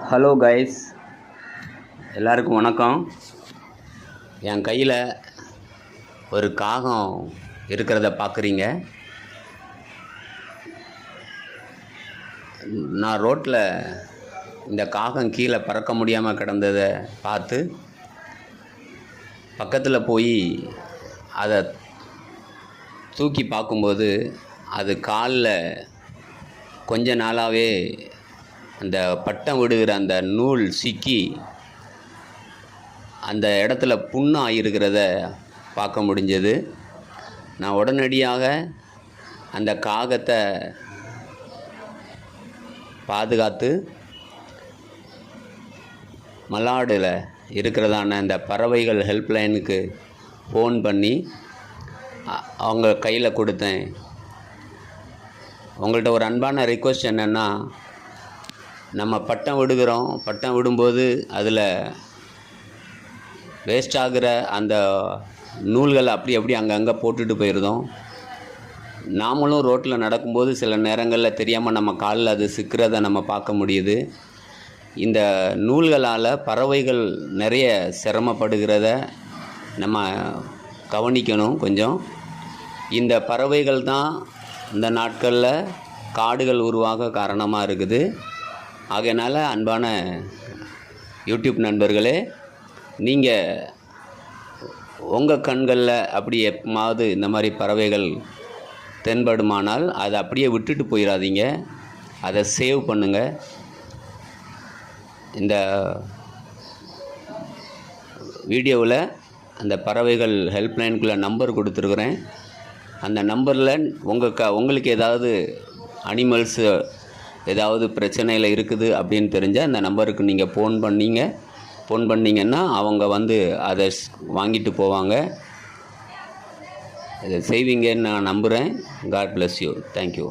Hello guys, எல்லாருக்கும் வணக்கம். என் கையில் ஒரு காகம் இருக்கிறத பார்க்குறீங்க. நான் ரோட்டில் இந்த காகம் கீழே பறக்க முடியாமல் கிடந்ததை பார்த்து பக்கத்தில் போய் அதை தூக்கி பார்க்கும்போது அது காலில் கொஞ்ச நாளாகவே அந்த பட்டம் விடுகிற அந்த நூல் சிக்கி அந்த இடத்துல புண்ணு ஆகியிருக்கிறத பார்க்க முடிஞ்சது. நான் உடனடியாக அந்த காகத்தை பாதுகாத்து மல்லாடில் இருக்கிறதான அந்த பறவைகள் ஹெல்ப்லைனுக்கு ஃபோன் பண்ணி அவங்க கையில் கொடுத்தேன். உங்கள்கிட்ட ஒரு அன்பான ரிக்வெஸ்ட் என்னென்னா, நம்ம பட்டம் விடுகிறோம், பட்டம் விடும்போது அதில் வேஸ்ட் ஆகிற அந்த நூல்களை அப்படி அங்கங்கே போட்டுட்டு போயிடுதோம். நாமளும் ரோட்டில் நடக்கும்போது சில நேரங்களில் தெரியாமல் நம்ம காலில் அது சிக்கிறத நம்ம பார்க்க முடியுது. இந்த நூல்களால் பறவைகள் நிறைய சிரமப்படுகிறத நம்ம கவனிக்கணும். கொஞ்சம் இந்த பறவைகள் தான் இந்த நாட்களில் காடுகள் உருவாக காரணமாக இருக்குது. ஆகையினால் அன்பான யூடியூப் நண்பர்களே, நீங்கள் உங்கள் கண்களில் அப்படி எப்போது இந்த மாதிரி பறவைகள் தென்படுமானால் அதை அப்படியே விட்டுட்டு போயிடாதீங்க, அதை சேவ் பண்ணுங்கள். இந்த வீடியோவில் அந்த பறவைகள் ஹெல்ப்லைனுக்குள்ளே நம்பர் கொடுத்துருக்குறேன். அந்த நம்பரில் உங்களுக்கு ஏதாவது அனிமல்ஸு ஏதாவது பிரச்சனையில் இருக்குது அப்படின்னு தெரிஞ்சால் அந்த நம்பருக்கு நீங்கள் ஃபோன் பண்ணிங்கன்னா அவங்க வந்து அதை வாங்கிட்டு போவாங்க. இதை செய்வீங்கன்னு நான் நம்புகிறேன். God bless you. தேங்க்யூ.